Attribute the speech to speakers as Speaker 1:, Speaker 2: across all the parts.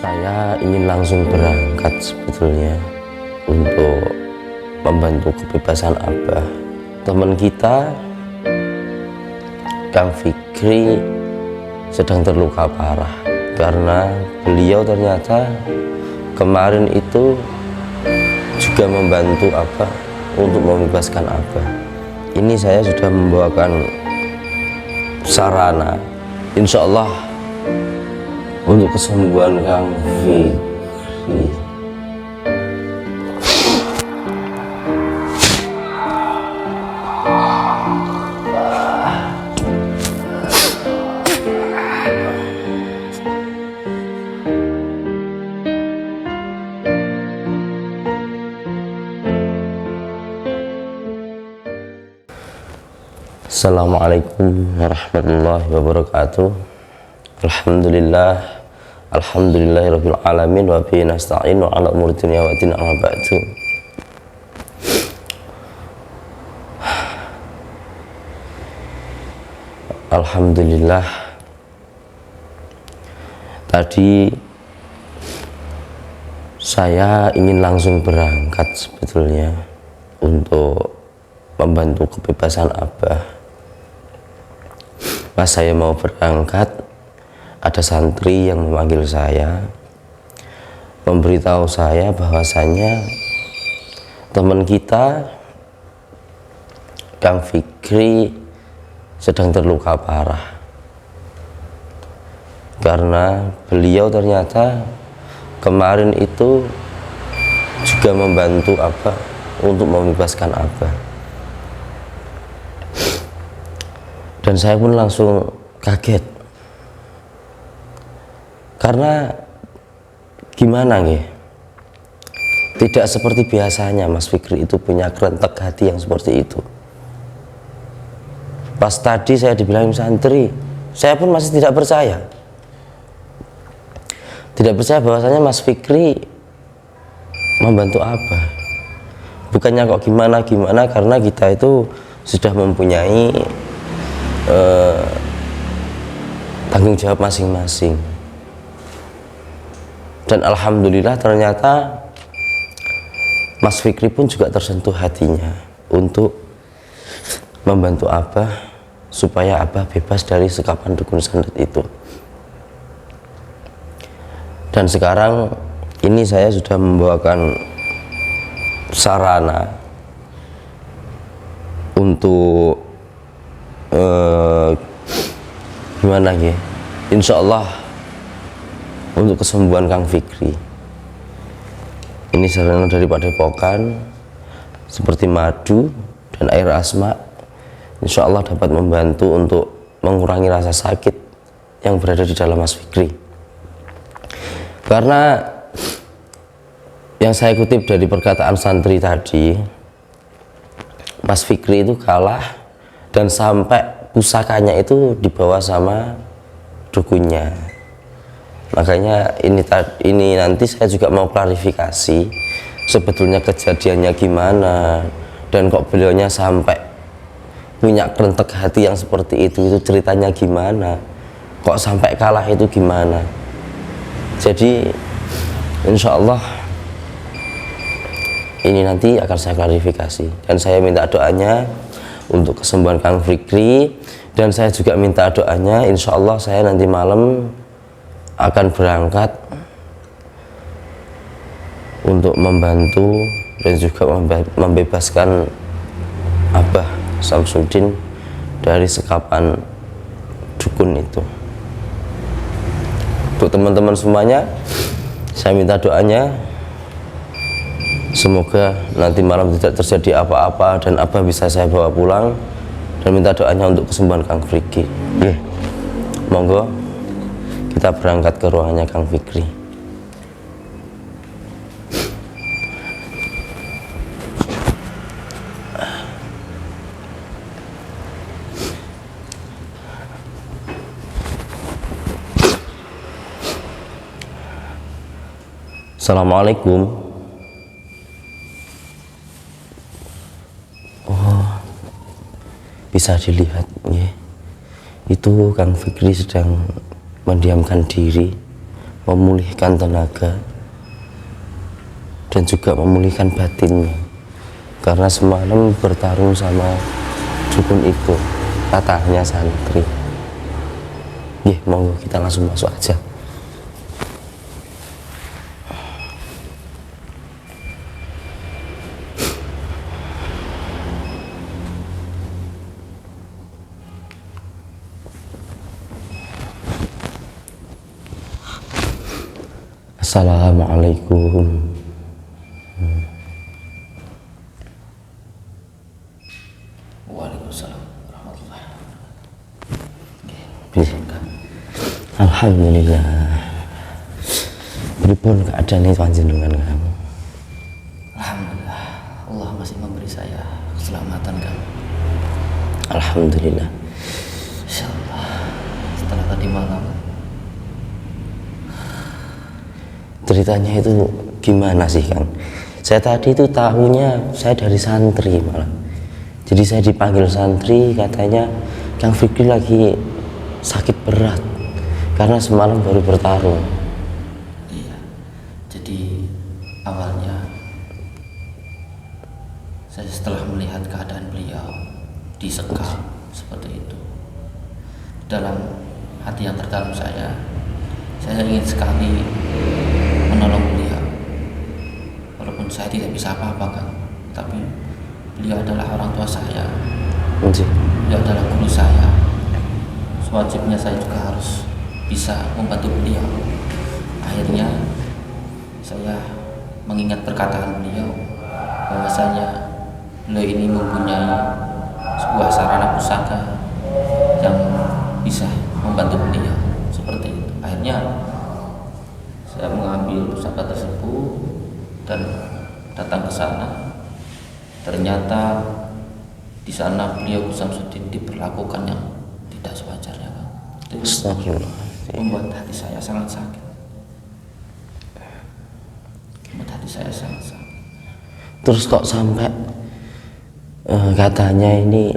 Speaker 1: Saya ingin langsung berangkat sebetulnya untuk membantu kebebasan Abah. Teman kita, Kang Fikri, sedang terluka parah karena beliau ternyata kemarin itu juga membantu Abah untuk membebaskan Abah. Ini saya sudah membawakan sarana, insya Allah untuk kesembuhan Kang Fikri. Assalamualaikum warahmatullahi wabarakatuh. Alhamdulillahirabbil alamin wa bihi nasta'inu ala umuri dunya wa din amma ba'du. Alhamdulillah, tadi saya ingin langsung berangkat sebetulnya untuk membantu kebebasan Abah. Pas saya mau berangkat, ada santri yang memanggil saya, memberitahu saya bahwasanya teman kita, Kang Fikri, sedang terluka parah karena beliau ternyata kemarin itu juga membantu Abah untuk membebaskan Abah. Dan saya pun langsung kaget karena gimana nggih, tidak seperti biasanya Mas Fikri itu punya kerentek hati yang seperti itu. Pas tadi saya dibilang santri, saya pun masih tidak percaya bahwasanya Mas Fikri membantu Abah. Bukannya kok gimana karena kita itu sudah mempunyai tanggung jawab masing-masing. Dan alhamdulillah ternyata Mas Fikri pun juga tersentuh hatinya untuk membantu Abah supaya Abah bebas dari sekapan dukun santet itu. Dan sekarang ini saya sudah membawakan sarana untuk gimana ya, insya Allah untuk kesembuhan Kang Fikri. Ini sarana dari Padepokan seperti madu dan air asma, insya Allah dapat membantu untuk mengurangi rasa sakit yang berada di dalam Mas Fikri. Karena yang saya kutip dari perkataan santri tadi, Mas Fikri itu kalah dan sampai pusakanya itu dibawa sama dukunnya. Makanya ini nanti saya juga mau klarifikasi sebetulnya kejadiannya gimana dan kok beliaunya sampai punya kerentek hati yang seperti itu ceritanya gimana, kok sampai kalah itu gimana. Jadi insya Allah ini nanti akan saya klarifikasi dan saya minta doanya untuk kesembuhan Kang Fikri, dan saya juga minta doanya insya Allah saya nanti malam akan berangkat untuk membantu dan juga membebaskan Abah Samsudin dari sekapan dukun itu. Untuk teman-teman semuanya, saya minta doanya semoga nanti malam tidak terjadi apa-apa dan Abah bisa saya bawa pulang, dan minta doanya untuk kesembuhan Kang Fikri. Monggo kita berangkat ke ruangannya Kang Fikri. Assalamualaikum. Bisa dilihat ya, itu Kang Fikri sedang mendiamkan diri memulihkan tenaga dan juga memulihkan batinnya, karena semalam bertarung sama dukun itu, katanya santri. Monggo kita langsung masuk aja. Assalamualaikum.
Speaker 2: Waalaikumsalam warahmatullahi
Speaker 1: wabarakatuh. Alhamdulillah. Pripun keadaan panjenengan kamu?
Speaker 2: Alhamdulillah, Allah masih memberi saya keselamatan kamu.
Speaker 1: Alhamdulillah.
Speaker 2: Insyaallah setelah tadi malam.
Speaker 1: Ceritanya itu gimana sih Kang? Saya tadi itu tahunya saya dari santri malah. Jadi saya dipanggil santri, katanya Kang Fikri lagi sakit berat karena semalam baru bertarung.
Speaker 2: Iya, jadi awalnya saya setelah melihat keadaan beliau disekap seperti itu, dalam hati yang terdalam saya ingin sekali menolong beliau, walaupun saya tidak bisa apa-apa kan, tapi beliau adalah orang tua saya, beliau adalah guru saya, sewajibnya saya juga harus bisa membantu beliau. Akhirnya saya mengingat perkataan beliau bahwasanya beliau ini mempunyai sebuah sarana pusaka yang bisa membantu beliau seperti itu. Akhirnya saya mengambil pusaka tersebut dan datang ke sana. Ternyata di sana beliau Samsudin diperlakukan yang tidak sewajarnya, Kang.
Speaker 1: Astagfirullah.
Speaker 2: Membuat hati saya sangat sakit.
Speaker 1: Terus kok sampai katanya ini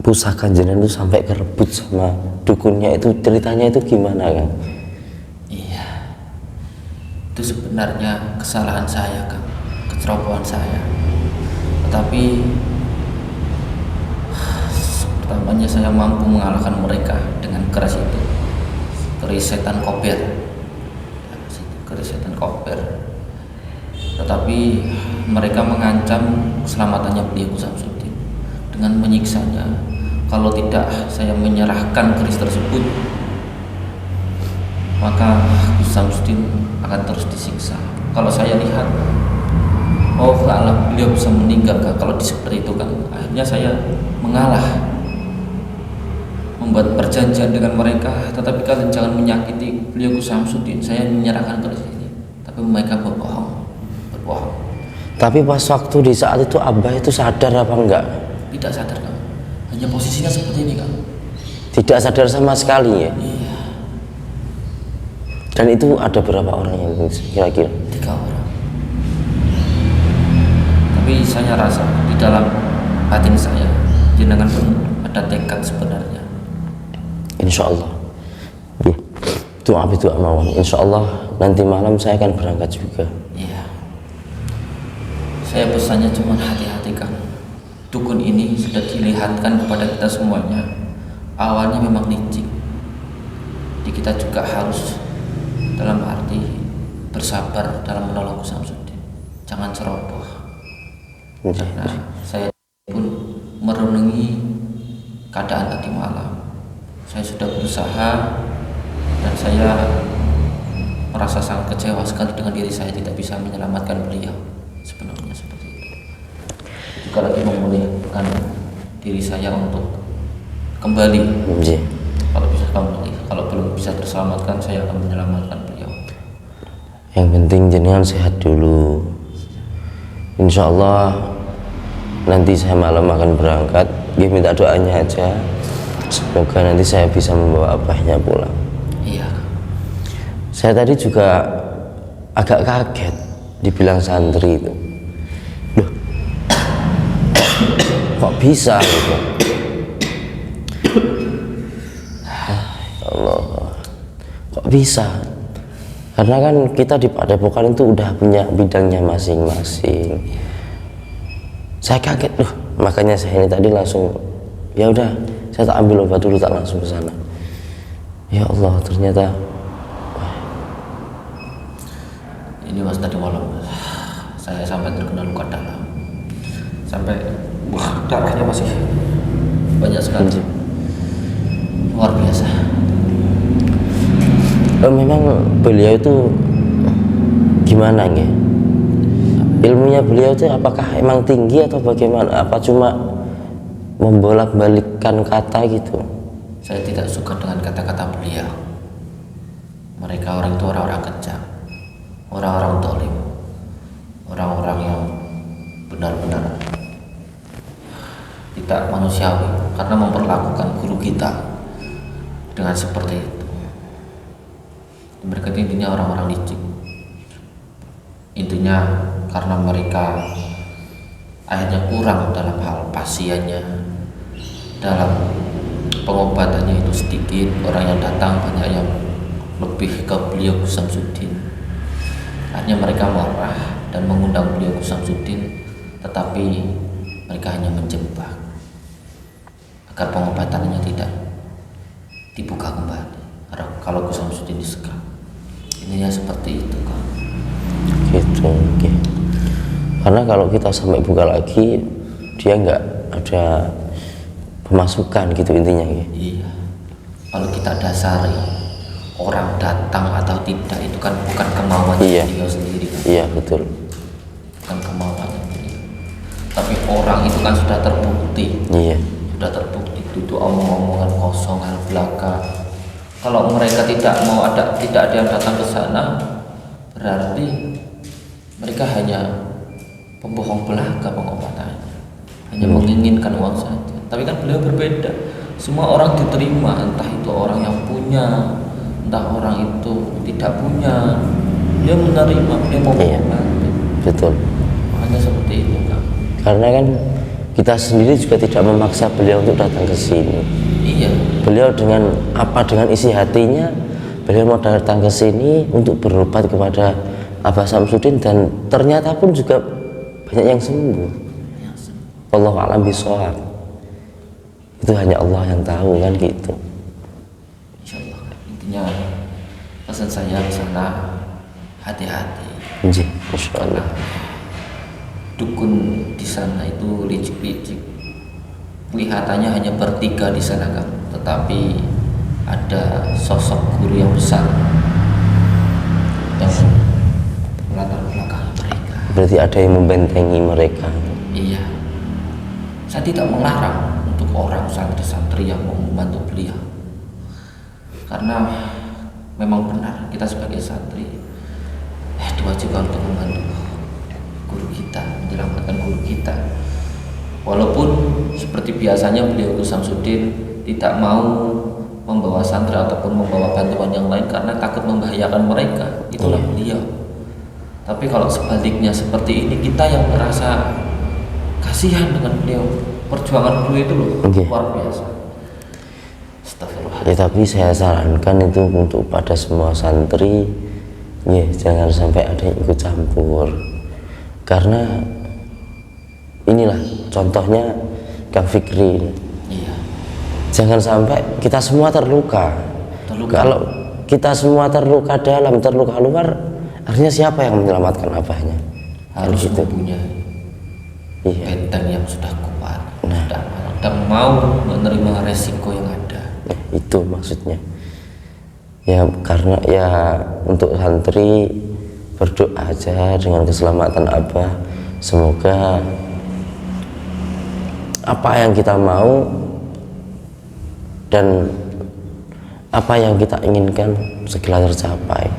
Speaker 1: pusaka jenengan itu sampai kerebut sama dukunnya, itu ceritanya itu gimana Kang?
Speaker 2: Iya, itu sebenarnya kesalahan saya Kang, kecerobohan saya. Tetapi pertamanya saya mampu mengalahkan mereka dengan keris itu, keris setan kober, keris setan kober. Tetapi mereka mengancam keselamatannya beliau Samsudin dengan menyiksanya. Kalau tidak saya menyerahkan keris tersebut, maka Gus Samsudin akan terus disiksa. Kalau saya lihat, oh Allah, beliau bisa meninggal kalau seperti itu kan. Akhirnya saya mengalah, membuat perjanjian dengan mereka. Tetapi kalian jangan menyakiti beliau Gus Samsudin. Saya menyerahkan keris ini. Tapi mereka berbohong.
Speaker 1: Tapi pas waktu di saat itu Abah itu sadar apa enggak?
Speaker 2: Tidak sadar Kang. Hanya posisinya seperti ini Kang.
Speaker 1: Tidak sadar sama sekali ya?
Speaker 2: Iya.
Speaker 1: Dan itu ada berapa orang yang kira-kira?
Speaker 2: 3 orang. Tapi saya rasa di dalam batin saya jenengan pun ada tekad sebenarnya.
Speaker 1: Insya Allah. Doa mawon. Insya Allah nanti malam saya akan berangkat juga.
Speaker 2: Iya. Saya pesannya cuma hati-hati Kang. Dukun ini sudah dilihatkan kepada kita semuanya. Awalnya memang licik. Jadi kita juga harus dalam arti bersabar dalam menolong Gus Samsudin. Jangan ceroboh. Karena saya pun merenungi keadaan tadi malam. Saya sudah berusaha dan saya merasa sangat kecewa sekali dengan diri saya tidak bisa menyelamatkan beliau. Sebenarnya seperti itu. Juga lagi memulihkan diri saya untuk kembali. Kalau bisa kembali, kalau belum bisa terselamatkan, saya akan menyelamatkan beliau.
Speaker 1: Yang penting jenengan sehat dulu. Insya Allah nanti saya malam akan berangkat. Dia minta doanya aja. Semoga nanti saya bisa membawa abahnya pulang.
Speaker 2: Iya.
Speaker 1: Saya tadi juga agak kaget dibilang santri itu. Loh, kok bisa gitu? Ya Allah, kok bisa? Karena kan kita di Padepokan itu udah punya bidangnya masing-masing. Saya kaget loh, makanya saya ini tadi langsung ya udah saya tak ambil obat dulu, tak langsung ke sana. Ya Allah, ternyata
Speaker 2: ini Mas tadi malam saya sampai terkena luka dalam, sampai darahnya masih banyak sekali, luar biasa.
Speaker 1: Memang beliau itu gimana ya? Ilmunya beliau itu apakah emang tinggi atau bagaimana? Apa cuma membolak-balikkan kata gitu?
Speaker 2: Saya tidak suka dengan kata-kata beliau. Mereka orang itu orang-orang kejam, orang-orang zalim, orang-orang yang benar-benar tidak manusiawi karena memperlakukan guru kita dengan seperti itu. Mereka intinya orang-orang licik. Intinya karena mereka akhirnya kurang dalam hal pasiennya, dalam pengobatannya itu sedikit, orang yang datang banyak yang lebih ke beliau Gus Samsudin. Akhirnya mereka marah dan mengundang beliau Gus Samsudin, tetapi mereka hanya menjebak agar pengobatannya tidak dibuka kembali. Kalau Gus Samsudin disekap, ininya seperti itu kan.
Speaker 1: Gitu, oke. Karena kalau kita sampai buka lagi, dia nggak ada pemasukan gitu intinya ya.
Speaker 2: Iya. Kalau kita dasari orang datang atau tidak itu kan bukan kemauan beliau sendiri kan.
Speaker 1: Iya betul.
Speaker 2: Bukan kemauan beliau. Tapi orang itu kan sudah terbukti.
Speaker 1: Iya.
Speaker 2: Sudah terbukti itu omong-omongan kosong hal belaka. Kalau mereka tidak ada yang datang ke sana, berarti mereka hanya pembohong belaka pengobatannya, hanya menginginkan uang saja. Tapi kan beliau berbeda. Semua orang diterima, entah itu orang yang punya, entah orang itu tidak punya. Dia menerima, dia mau mengobati.
Speaker 1: Betul.
Speaker 2: Hanya seperti itu kan.
Speaker 1: Karena kan kita sendiri juga tidak memaksa beliau untuk datang ke sini.
Speaker 2: Iya.
Speaker 1: Beliau dengan isi hatinya, beliau mau datang ke sini untuk berobat kepada Abah Samsudin dan ternyata pun juga banyak yang sembuh. Wallahu a'lam bishawab. Itu hanya Allah yang tahu kan gitu.
Speaker 2: Insyaallah. Intinya pesan saya di sana hati-hati.
Speaker 1: Insyaallah.
Speaker 2: Dukun di sana itu licik-licik. Kelihatannya hanya bertiga di sana kan, tetapi ada sosok guru yang besar yang melatar belakangi mereka.
Speaker 1: Berarti ada yang membentengi mereka.
Speaker 2: Iya. Saya tidak melarang untuk orang santri-santri yang mau membantu beliau, karena memang benar kita sebagai santri diwajibkan untuk membantu guru kita, menyelamatkan guru kita. Walaupun seperti biasanya beliau Gus Samsudin tidak mau membawa santri ataupun membawa bantuan yang lain karena takut membahayakan mereka, itulah beliau. Tapi kalau sebaliknya seperti ini, kita yang merasa kasihan dengan beliau, perjuangan beliau itu loh luar biasa. Astagfirullah.
Speaker 1: Ya tapi saya sarankan itu untuk pada semua santri, ya jangan sampai ada yang ikut campur. Karena inilah contohnya Kang Fikri.
Speaker 2: Iya.
Speaker 1: Jangan sampai kita semua terluka. Kalau kita semua terluka dalam, terluka luar, akhirnya siapa yang menyelamatkan abahnya?
Speaker 2: Harus
Speaker 1: gitu.
Speaker 2: mempunyai benteng yang sudah kuat, dan mau menerima resiko yang ada.
Speaker 1: Itu maksudnya. Ya karena ya untuk santri berdoa aja dengan keselamatan abah. Semoga apa yang kita mau dan apa yang kita inginkan segera tercapai.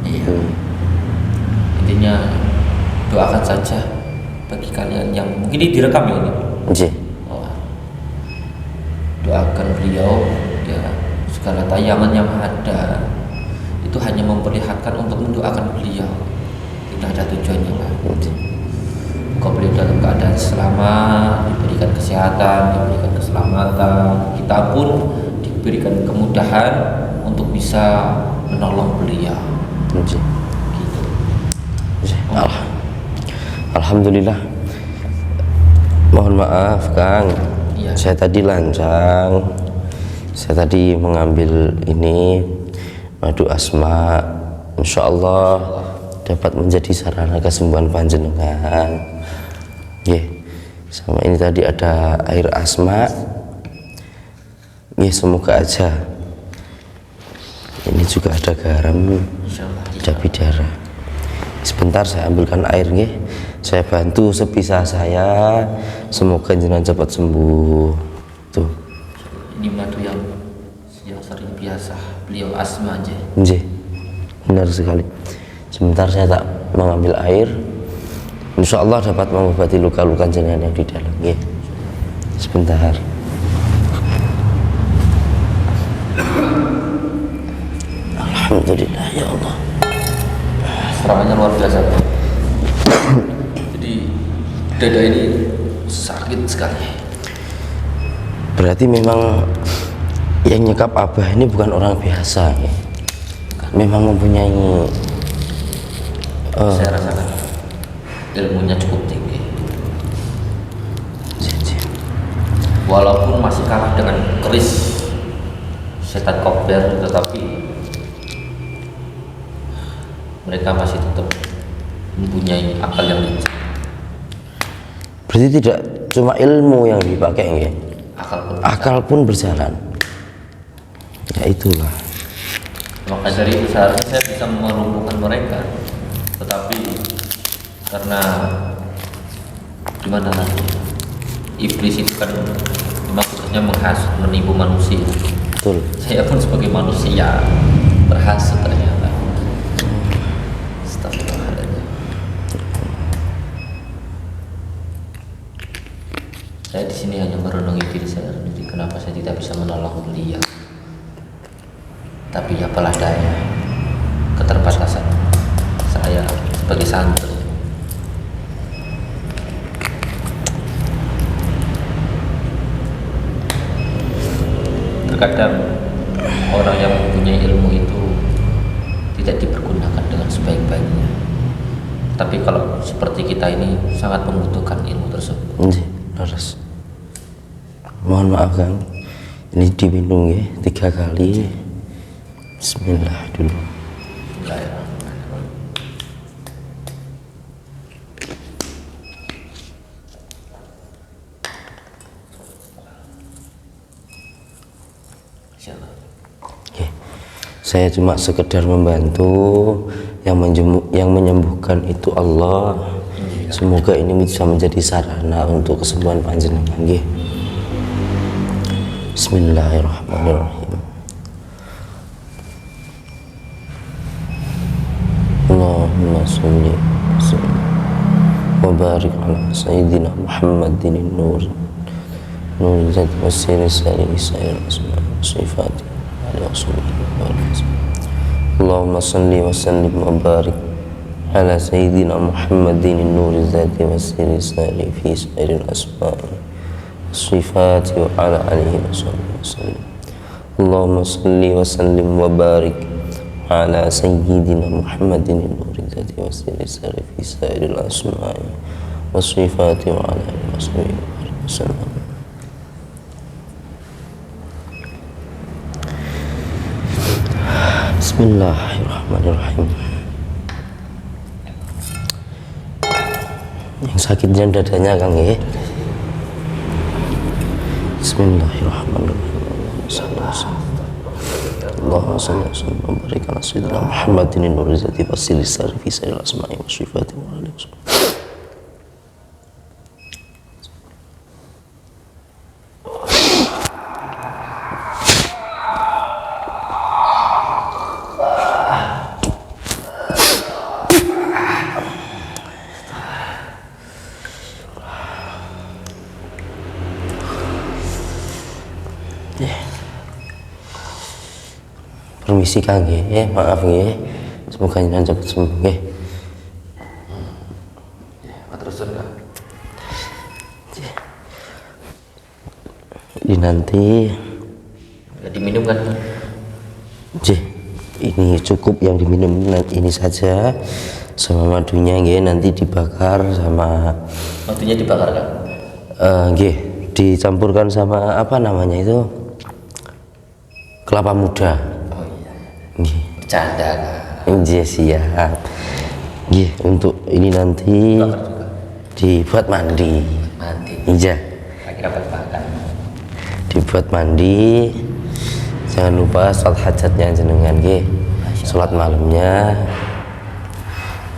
Speaker 2: Iya. Intinya doakan saja bagi kalian yang mungkin ini direkam ya ini. Doakan beliau ya, segala tayangan yang ada itu hanya memperlihatkan untuk mendoakan beliau, tidak ada tujuan yang lain. Kalau beliau dalam keadaan selamat, diberikan kesehatan, diberikan keselamatan, kita pun diberikan kemudahan untuk bisa menolong beliau.
Speaker 1: Nggih.
Speaker 2: gitu.
Speaker 1: Nggih. Alhamdulillah. Mohon maaf Kang,
Speaker 2: Iya.
Speaker 1: saya tadi lancang. Saya tadi mengambil ini madu asma, insya Allah dapat menjadi sarana kesembuhan panjenengan. Nggih. Sama ini tadi ada air asma. Nggih, semoga aja. Ini juga ada garam,
Speaker 2: Insyaallah.
Speaker 1: ada bidara. Sebentar saya ambilkan air nggih. Saya bantu sebisa saya. Semoga jenengan cepat sembuh. Tuh.
Speaker 2: Ini madu yang sering biasa beliau asma aja.
Speaker 1: Nggih. Benar sekali. Sebentar saya tak mengambil air. Insya Allah dapat mengobati luka-luka jenengan yang di dalam. Nggih. Sebentar. Alhamdulillah ya Allah.
Speaker 2: Serangannya luar biasa. Jadi dada ini sakit sekali.
Speaker 1: Berarti memang yang nyekap Abah ini bukan orang biasa ya. Memang mempunyai
Speaker 2: Saya rasakan ilmunya cukup tinggi. Walaupun masih kalah dengan keris setan kober, tetapi mereka masih tetap mempunyai akal yang lincah.
Speaker 1: berarti tidak cuma ilmu yang dipakai ya. Akal pun berjalan. Ya itulah.
Speaker 2: Maka dari itu seharusnya saya bisa melumpuhkan mereka, tetapi karena gimana lagi, iblis itu kan memang tugasnya menghasut, menipu manusia.
Speaker 1: Betul.
Speaker 2: Saya pun sebagai manusia berhasut ternyata. Astagfirullahaladzim. Saya di sini hanya merenungi diri saya sendiri, kenapa saya tidak bisa menolong beliau. Tapi apalah daya, keterbatasan saya sebagai santri. Terkadang orang yang mempunyai ilmu itu tidak dipergunakan dengan sebaik-baiknya. Tapi kalau seperti kita ini sangat membutuhkan ilmu tersebut.
Speaker 1: Nggih, leres. Mohon maaf Kang. Ini diminum ya 3 kali. Bismillah dulu.
Speaker 2: Bismillahirrahmanirrahim. Insyaallah.
Speaker 1: Oke. Saya cuma sekedar membantu, yang menyembuhkan itu Allah. Semoga ini bisa menjadi sarana untuk kesembuhan panjenengan nggih. Bismillahirrahmanirrahim. Allahumma sholli wa barik ala sayyidina Muhammadin nur zat wasir sari sayr asma sifati ala rasulillah. Allahumma sholli wa sallim wa barik ala sayyidina Muhammadin nur zat wasir sari fi sayr asma sifati wa ala alihi wasallam. Allahumma sholli wa sallim wa barik ala sayyidina Muhammadin nur zati wasiri sari fi sairil asma'i wa sifati wa ala alihi wasallam. Bismillahirrahmanirrahim. Yang sakitnya dadanya Kang ya. Bismillahirrahmanirrahim. Allahumma shalli wa sallim wa barik ala sayyidina Muhammadin nur zati wasiri sari fi sairil asma'i wa sifati wa ala alihi wasallam. Permisi Kang nggih, maaf nggih. Semoga jenengan cepat sembuh nggih.
Speaker 2: Terusan Kak.
Speaker 1: Ini nanti
Speaker 2: Ya, diminum kan?
Speaker 1: Jih, ini cukup yang diminum ini saja sama madunya nggih, nanti dibakar sama
Speaker 2: Madunya dibakar kan?
Speaker 1: nggih, dicampurkan sama apa namanya itu, kelapa muda.
Speaker 2: Oh iya,
Speaker 1: Nggih.
Speaker 2: bercanda kan?
Speaker 1: Nggih, siap. Nggih, untuk ini nanti
Speaker 2: Bakar juga?
Speaker 1: dibuat mandi.
Speaker 2: Mandi.
Speaker 1: Iya,
Speaker 2: Kira bakar.
Speaker 1: dibuat mandi. Jangan lupa sholat hajatnya jenengan nggih. Sholat malamnya.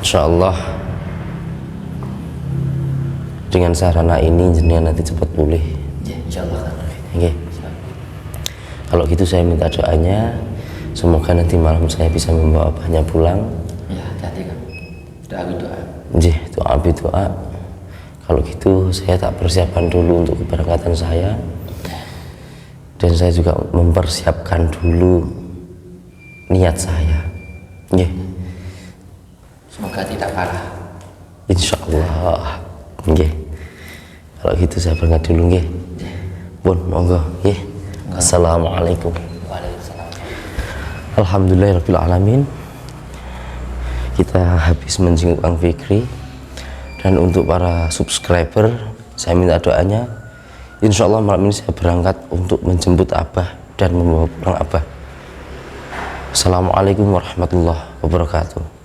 Speaker 1: Insyaallah dengan sarana ini jenengan nanti cepat pulih.
Speaker 2: Ya, insyaallah kan.
Speaker 1: Nggih. Kalau gitu saya minta doanya, semoga nanti malam saya bisa membawa abahnya pulang.
Speaker 2: Ya, hati kan. Doa.
Speaker 1: Nggih, doa bi doa. Kalau gitu saya tak persiapkan dulu untuk keberangkatan saya, dan saya juga mempersiapkan dulu niat saya. Nggih.
Speaker 2: Semoga tidak kalah.
Speaker 1: Insyaallah. Nggih. Kalau gitu saya berangkat dulu nggih. Pun monggo nggih. Assalamualaikum.
Speaker 2: Waalaikumsalam.
Speaker 1: Alhamdulillahirabbil alamin. Kita habis menjenguk Kang Fikri, dan untuk para subscriber saya minta doanya, insyaallah malam ini saya berangkat untuk menjemput abah dan membawa pulang abah. Assalamualaikum warahmatullahi wabarakatuh.